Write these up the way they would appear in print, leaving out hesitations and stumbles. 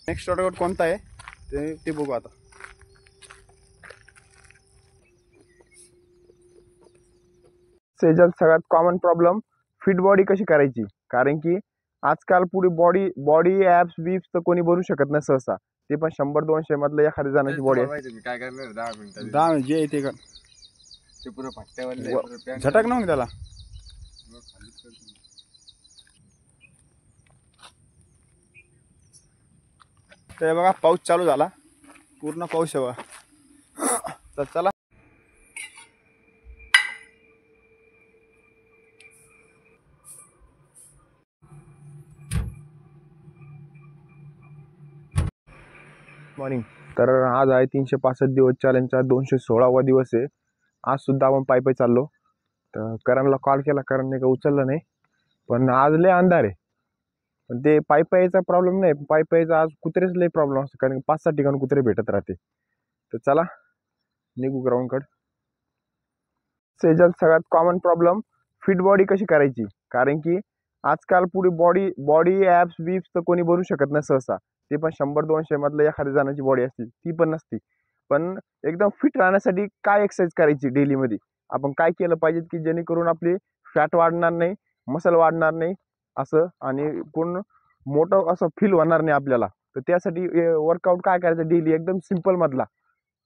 Next workout कोणता आहे ते बघू आता. सेजल सगळ्यात कॉमन प्रॉब्लेम फिट बॉडी कशी करायची. कारण की आजकाल पुढे बॉडी ॲप्स बीप्स तर कोणी बनवू शकत नाही सहसा. ते पण 100-200 मधलं एखाद्या जणांची बॉडी आहे. काय करणार 10 मिनिटात 10 जे आहे ते कर. ते पुरं फाट्यावर झटक ना मग त्याला. तर बघा पाऊस चालू झाला, पूर्ण पाऊस आहे बघा. तर चला मॉर्निंग. तर आज आहे 365 दिवस चॅलेंजचा 216वा दिवस आहे. आज सुद्धा आपण पायी चाललो. तर करणला कॉल केला, करणने का उचललं नाही. पण आज लय अंधार आहे. पण ते पायीचा प्रॉब्लेम नाही, पायीचा आज कुत्रेच लय प्रॉब्लेम असतो. कारण 5-6 ठिकाणी कुत्रे भेटत राहते. तर चला निघू ग्राउंडकडे. सेजल सगळ्यात कॉमन प्रॉब्लेम फिट बॉडी कशी करायची. कारण की आजकाल पुढे बॉडी ॲप्स बीप्स तर कोणी बनवू शकत नाही सहसा. ते पण 100-200 मधलं एखाद्या जणांची बॉडी असते, ती पण नसती. पण एकदम फिट राहण्यासाठी काय एक्सरसाइज करायची डेलीमध्ये, आपण काय केलं पाहिजे की जेणेकरून आपली फॅट वाढणार नाही, मसल वाढणार नाही असं, आणि पूर्ण मोठं असं फील होणार नाही आपल्याला. तर त्यासाठी वर्कआउट काय करायचं डेली एकदम सिम्पल मधला,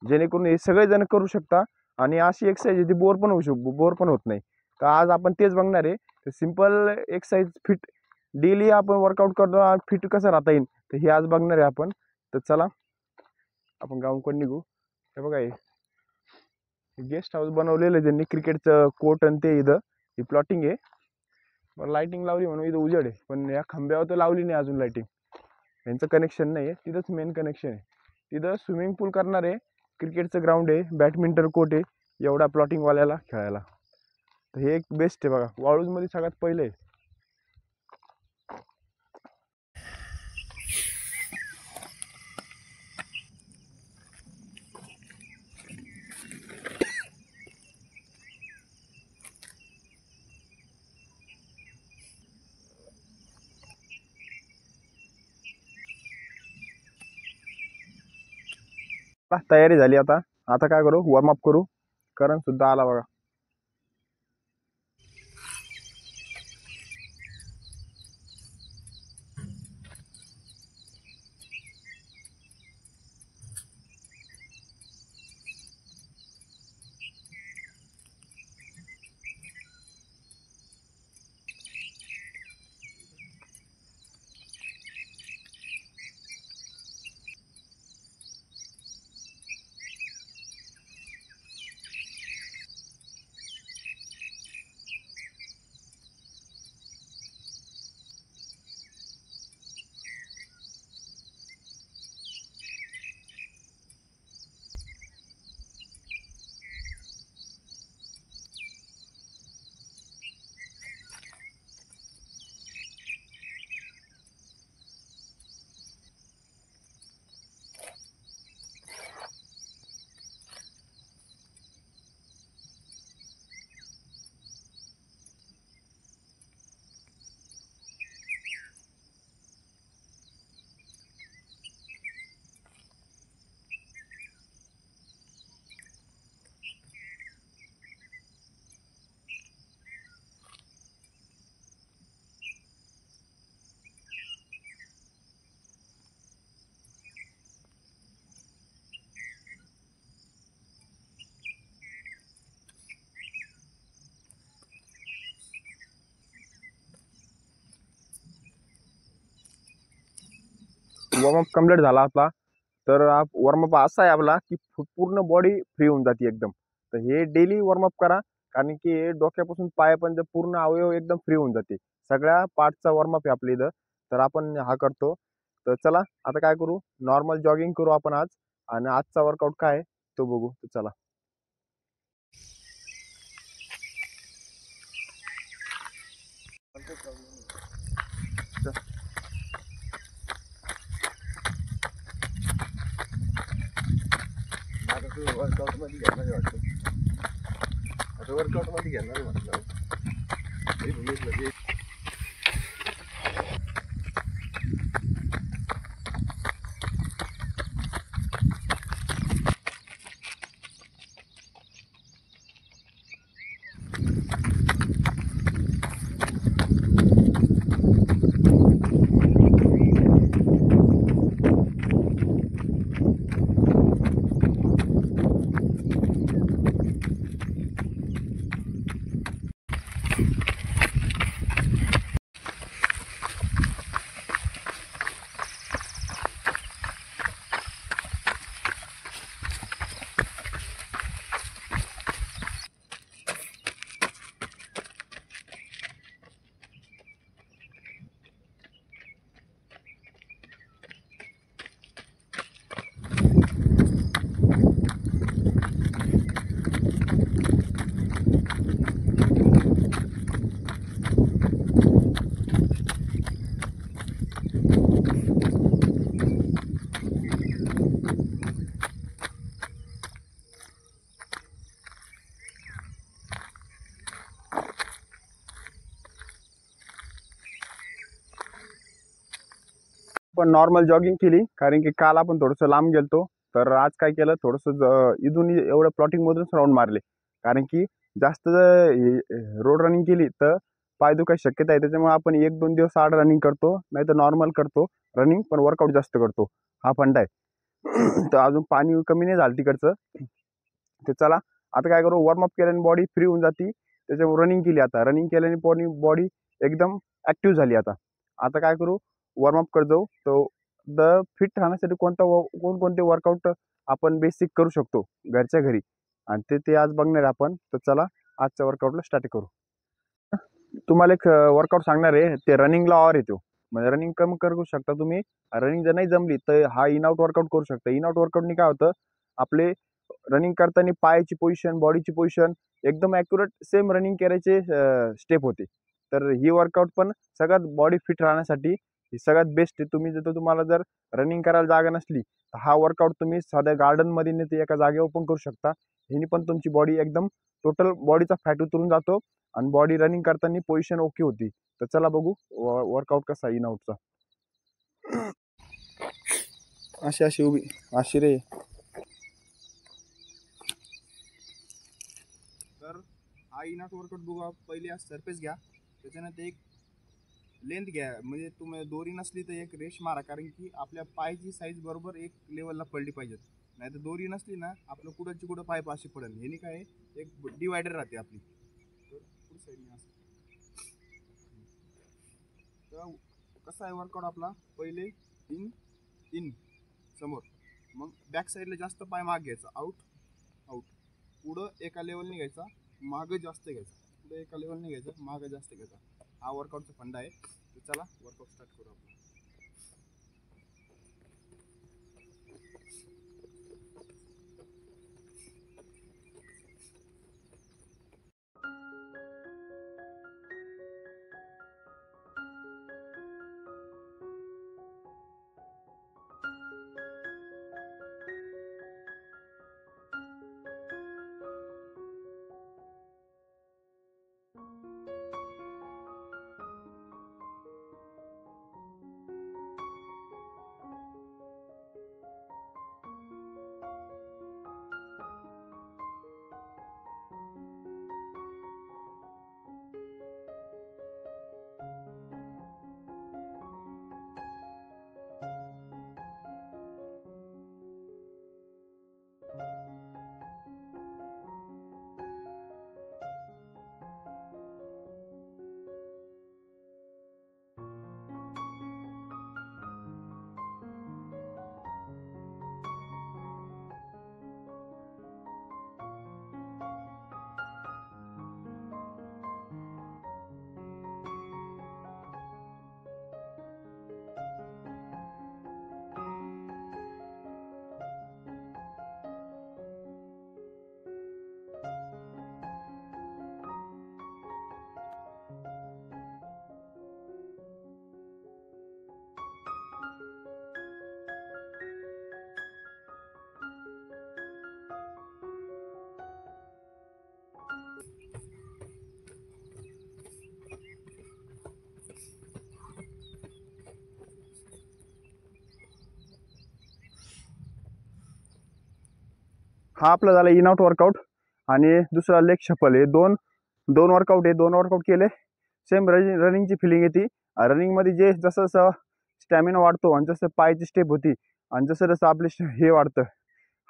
जेणेकरून हे सगळेजण करू शकता. आणि अशी एक्सरसाइज ती बोर पण होत नाही. तर आज आपण तेच बघणार आहे. तर सिम्पल एक्सरसाइज फिट डेली आपण वर्कआउट करतो, फिट कसं राहता येईल तर हे आज बघणार आहे आपण. तर चला आपण ग्राउंडकडे निघू. हे बघा हे गेस्ट हाऊस बनवलेलं ज्यांनी, क्रिकेटचं कोर्ट आणि ते इथं ही प्लॉटिंग आहे. मग लाईटिंग लावली म्हणून इथं उजेड आहे, पण या खांब्यावर तर लावली नाही अजून लाईटिंग. यांचं कनेक्शन नाही आहे, तिथंच मेन कनेक्शन आहे. तिथं स्विमिंग पूल करणार आहे, क्रिकेटचं ग्राउंड आहे, बॅडमिंटन कोर्ट आहे एवढा प्लॉटिंगवाल्याला खेळायला. तर हे एक बेस्ट आहे बघा, वाळूजमध्ये सगळ्यात पहिले आहे. तयारी झाली. आता काय करू, वॉर्मअप करू. करण सुद्धा आला बघा. वॉर्मअप कम्प्लीट झाला आपला. तर वॉर्मअप असा आहे आपला की पूर्ण बॉडी फ्री होऊन जाते एकदम. तर हे डेली वॉर्मअप करा, कारण की डोक्यापासून पायापर्यंत पूर्ण अवयव एकदम फ्री होऊन जाते. सगळ्या पार्टचा वॉर्मअप आहे आपल्या इथं, तर आपण हा करतो. तर चला आता काय करू, नॉर्मल जॉगिंग करू आपण आज, आणि आजचा वर्कआउट काय आहे तो बघू. तर चला. वर्कआउट मध्ये घेणार वाटतं, आता वर्कआउट मध्ये घेणार म्हटलं. आपण नॉर्मल जॉगिंग केली, कारण की काल आपण थोडंसं लांब गेलतो. तर आज काय केलं, थोडंसं इथून एवढं प्लॉटिंगमधूनच राऊंड मारले, कारण की जास्त रोड रनिंग केली तर पाय दुखायची शक्यता आहे. त्याच्यामुळे आपण 1-2 दिवस आड रनिंग करतो, नाही तर नॉर्मल करतो रनिंग, पण वर्कआउट जास्त करतो. हा फंडा आहे. तर अजून पाणी कमी नाही झालं तिकडचं. ते चला आता काय करू, वॉर्मअप केल्याने बॉडी फ्री होऊन जाते. त्याच्यामुळे रनिंग केली, आता रनिंग केल्याने बॉडी एकदम ॲक्टिव्ह झाली. आता आता काय करू, वॉर्मअप करत जाऊ. तो द फिट राहण्यासाठी कोणकोणते वर्कआउट आपण बेसिक करू शकतो घरच्या घरी, आणि ते आज बघणार आहे आपण. तर चला आजच्या वर्कआउटला स्टार्ट करू. तुम्हाला एक वर्कआउट सांगणार आहे, ते रनिंगला ऑर येतो. म्हणजे रनिंग कमी करू शकता तुम्ही. रनिंग जर नाही जमली तर हा इन आउट वर्कआउट करू शकता. इन आउट वर्कआउटनी काय होतं, आपले रनिंग करताना पायाची पोझिशन, बॉडीची पोझिशन एकदम ॲक्युरेट सेम रनिंग करायचे स्टेप होते. तर ही वर्कआउट पण सगळ्यात बॉडी फिट राहण्यासाठी ही सगळ्यात बेस्ट आहे. तुम्हाला जर रनिंग करायला जागा नसली तर हा वर्कआउट तुम्ही साध्या गार्डनमध्ये नाही तर एका जागेवर पण करू शकता. ह्यानी पण तुमची बॉडी एकदम टोटल बॉडीचा फॅट उतरून जातो आणि बॉडी रनिंग करताना पोझिशन ओके होती. तर चला बघू वर्कआउट कसा इन आउटचा. अशी उभी अशी रे. तर हा इन आउट वर्कआउट बघू. पहिले सरफेस घ्या, त्याच्यानंतर एक लेंथ घ्या. म्हणजे तुम्ही दोरी नसली तर एक रेश मारा, कारण की आपल्या पायची साईज बरोबर एक लेवलला पडली पाहिजे. नाही तर दोरी नसली ना, आपलं कुठं पाय अशी पडेल. ह्यानी काय एक डिवायडर राहते आपली. तर पुढे साईडने असं. तर कसा आहे वर्कआउट आपला, पहिले इन समोर, मग बॅक साईडला जास्त पाय माग घ्यायचा, आउट आउट, पुढं एका लेवलने घ्यायचा, मागं जास्त घ्यायचा, पुढं एका लेवलने घ्यायचा, मागं जास्त घ्यायचा. हा वर्कआउटचा फंडा आहे. तर चला वर्कआउट स्टार्ट करू आपण. हा आपला झाला इन आउट वर्कआउट. आणि दुसरा लेग शफल आहे. दोन वर्कआउट आहे. दोन वर्कआउट केले, सेम रनिंगची फिलिंग येते. रनिंगमध्ये जे जसं जसं स्टॅमिना वाढतो आणि जसं पायाची स्टेप होती आणि जसं जसं आपले हे वाढतं,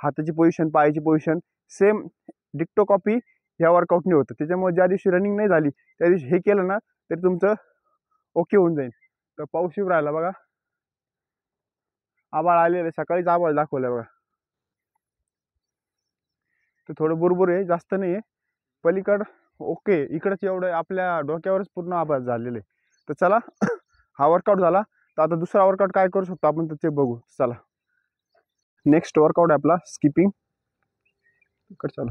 हाताची पोझिशन, पायाची पोझिशन सेम डिक्टो कॉपी ह्या वर्कआउटने होतं. त्याच्यामुळे ज्या दिवशी रनिंग नाही झाली त्या दिवशी हे केलं ना तर तुमचं ओके होऊन जाईल. तर पाऊस येऊन राहिला बघा, आभाळ आलेलं, सकाळीच आभाळ दाखवलं बघा. तर थोडं बुरबुर आहे, जास्त नाही आहे. पलीकड ओके, इकडंच एवढं आपल्या डोक्यावरच पूर्ण आभाळ झालेलं आहे. तर चला हा वर्कआउट झाला. तर आता दुसरा वर्कआउट काय करू शकतो आपण तर ते बघू. चला नेक्स्ट वर्कआउट आहे आपला स्किपिंग. इकडं चला.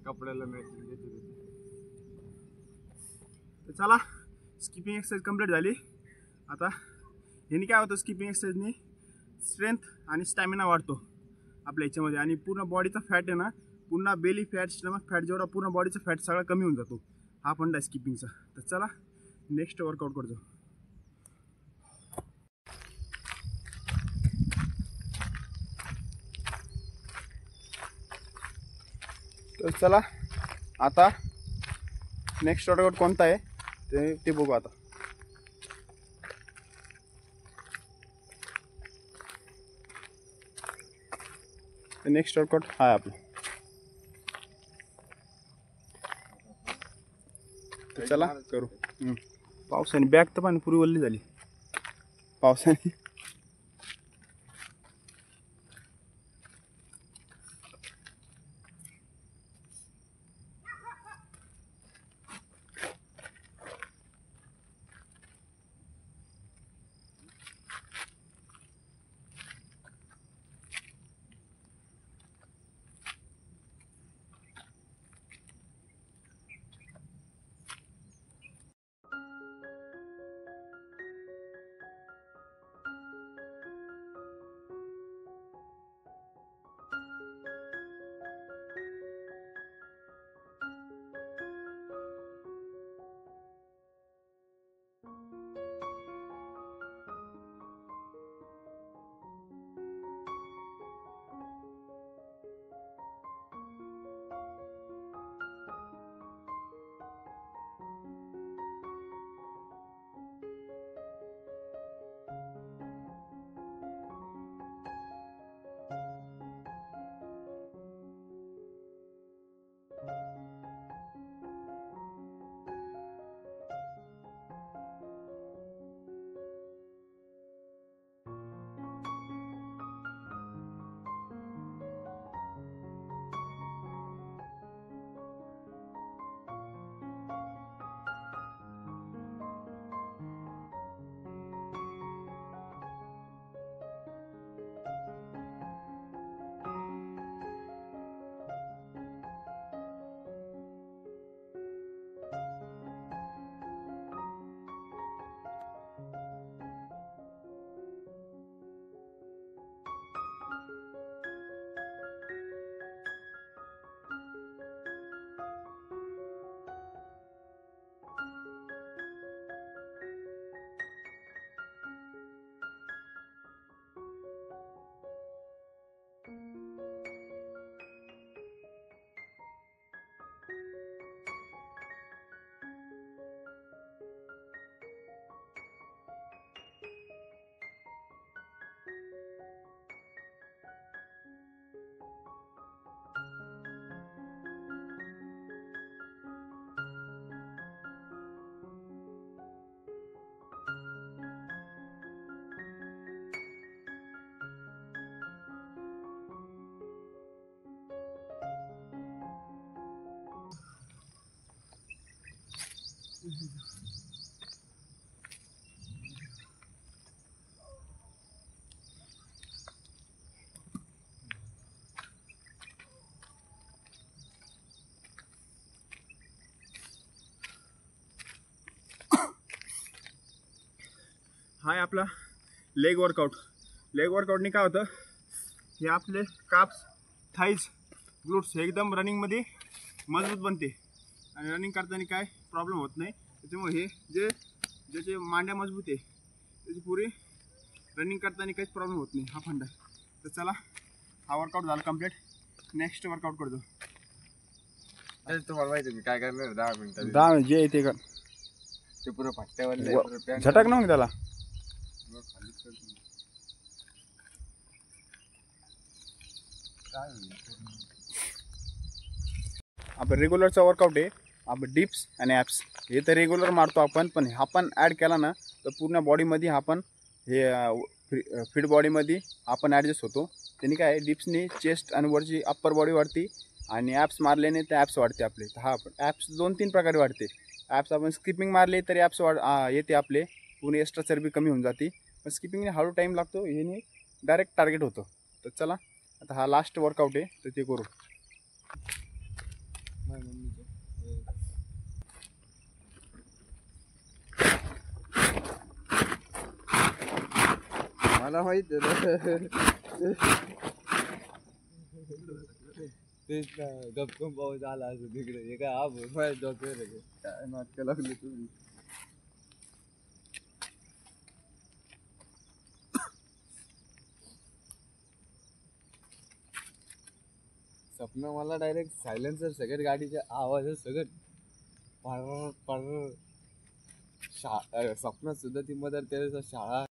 कपड्याला मॅचिंग देते ते. तर चला स्किपिंग एक्सरसाइज कंप्लीट झाली. आता ह्यानी काय होतं, स्किपिंग एक्सरसाइजनी स्ट्रेंथ आणि स्टॅमिना वाढतो आपल्या याच्यामध्ये, आणि पूर्ण बॉडीचा फॅट आहे ना, पूर्ण बेली फॅट, स्टमक फॅट, जेवढा पूर्ण बॉडीचा फॅट सगळा कमी होऊन जातो. हा फंडा आहे स्किपिंगचा. तर चला नेक्स्ट वर्कआउट करतो. तर चला आता नेक्स्ट वर्कआउट कोणता आहे ते बघू. आता नेक्स्ट वर्कआउट हा आहे आपला. तर चला करू. पावसाने बॅग तर पण पुरी ओली झाली पावसाने. हा आहे आपला लेग वर्कआउट. लेग वर्कआउटने काय होतं, हे आपले काप्स, थाईज, ग्लूट्स हे एकदम रनिंगमध्ये मजबूत बनते आणि रनिंग करताना काय प्रॉब्लेम होत नाही. त्याच्यामुळे हे ज्याचे मांड्या मजबूत आहे त्याची पुरी रनिंग करताना काहीच प्रॉब्लेम होत नाही. हा फंडा आहे. तर चला हा वर्कआउट झाला कंप्लीट. नेक्स्ट वर्कआउट करतो. तुम्हाला माहिती मी काय करणार 10 मिनिटात. 10 मिनिट जे येते का ते पुरं फाट्यावर झटक ना मग त्याला. आपण रेग्युलरचा वर्कआउट आहे. आपण डिप्स आणि ॲप्स हे तर रेग्युलर मारतो आपण, पण हा पण ॲड केला ना तर पूर्ण बॉडीमध्ये आपण हे फिट बॉडीमध्ये आपण ॲडजस्ट होतो. त्यांनी काय डिप्सनी चेस्ट आणि वरची अप्पर बॉडी वाढते आणि ॲप्स मारल्याने ते ॲप्स वाढते आपले. तर हा आपण ॲप्स 2-3 प्रकारे वाढते. ॲप्स आपण स्किपिंग मारले तरी ॲप्स येते आपले, पूर्ण एक्स्ट्रा चरबी कमी होऊन जाते. पण स्किपिंगने हळू टाईम लागतो, ह्याने डायरेक्ट टार्गेट होतं. तर चला आता हा लास्ट वर्कआउट आहे तर ते करू. माझ्या मम्मीचं. मला माहित आहे तेच ना, गपकन पाऊस आला असं तिकडे. हे काय हा माझ्या डोक्यावर आहे का? काय नाटकं लागली तुम्ही. स्वप्न मला डायरेक्ट सायलेन्सर सगळ्यात गाडीच्या आवाजच सगळं पर पर स्वप्नात सुद्धा ती मदर तेरेसा शाळा.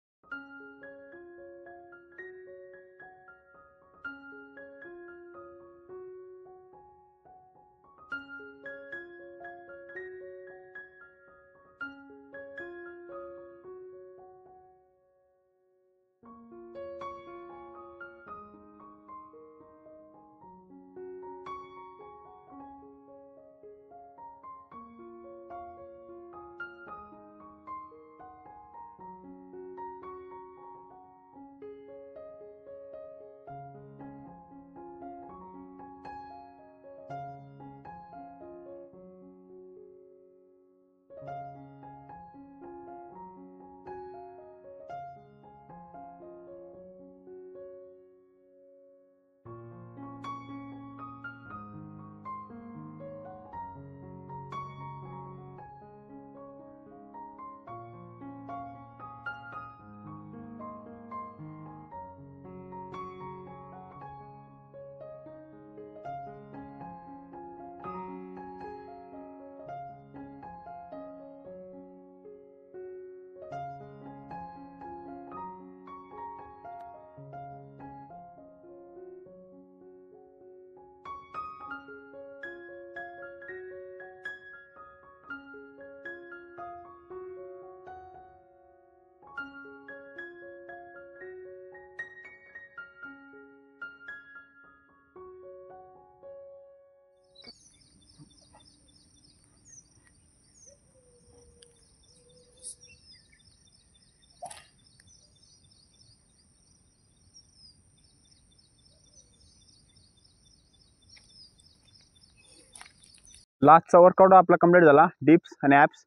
लास्टचा वर्कआउट आपला कम्प्लीट झाला, डिप्स आणि ॲप्स.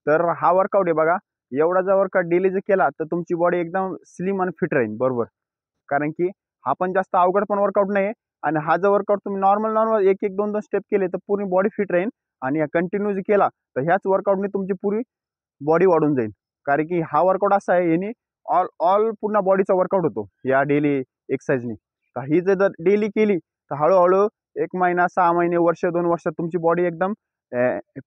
तर हा वर्कआउट आहे बघा, एवढा जर वर्कआउट डेली जर केला तर तुमची बॉडी एकदम स्लिम आणि फिट राहील. बरोबर, कारण की हा पण जास्त अवघड पण वर्कआउट नाही आहे. आणि हा जर वर्कआउट तुम्ही नॉर्मल एक एक दोन दोन स्टेप केले तर पूर्ण बॉडी फिट राहील. आणि कंटिन्यू जर केला तर ह्याच वर्कआउटने तुमची पुरी बॉडी वाढून जाईल. कारण की हा वर्कआउट असा आहे, याने ऑल पूर्ण बॉडीचा वर्कआउट होतो या डेली एक्सरसाइजनी. तर ही जर डेली केली तर हळूहळू 1 महिना, 6 महिने, वर्ष, 2 वर्षात तुमची बॉडी एकदम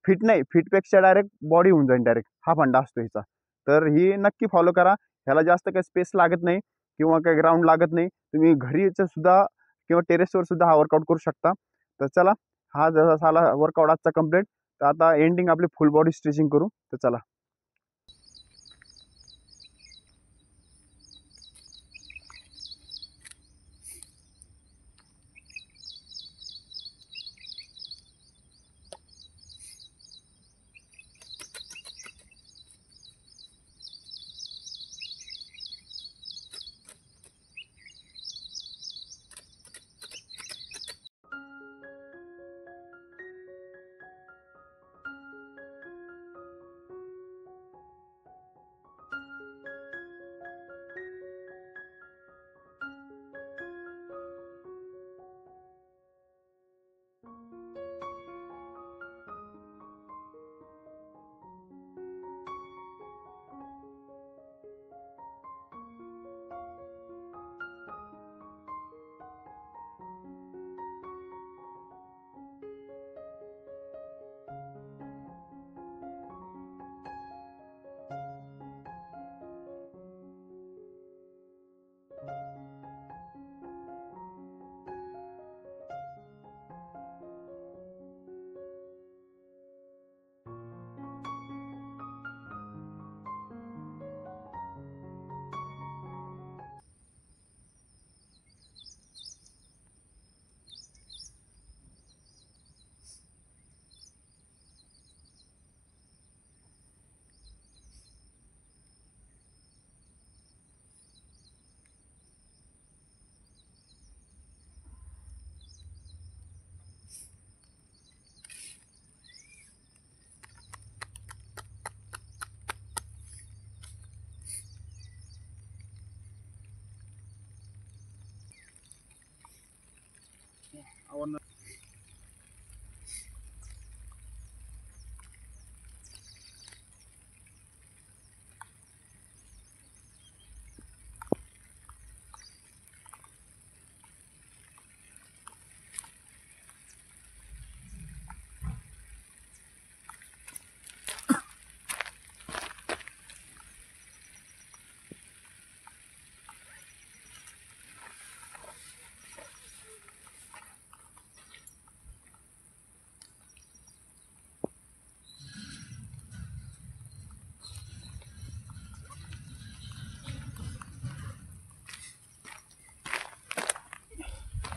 फिट नाही, फिटपेक्षा डायरेक्ट बॉडी होऊन जाईल डायरेक्ट. हा फंडा असतो हिचा. तर ही नक्की फॉलो करा. ह्याला जास्त काही स्पेस लागत नाही किंवा काही ग्राउंड लागत नाही. तुम्ही घरीच सुद्धा किंवा टेरेसवर सुद्धा हा वर्कआउट करू शकता. तर चला, हा जसा झाला वर्कआउट आजचा कम्प्लीट. तर आता एंडिंग आपली फुल बॉडी स्ट्रेचिंग करू. तर चला.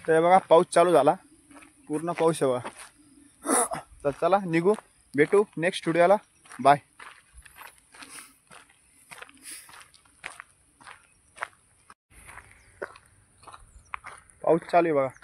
तर हे बघा पाऊस चालू झाला, पूर्ण पाऊस आहे बघा. तर चला निघू, भेटू नेक्स्ट व्हिडिओला. बाय. पाऊस चालू आहे बघा.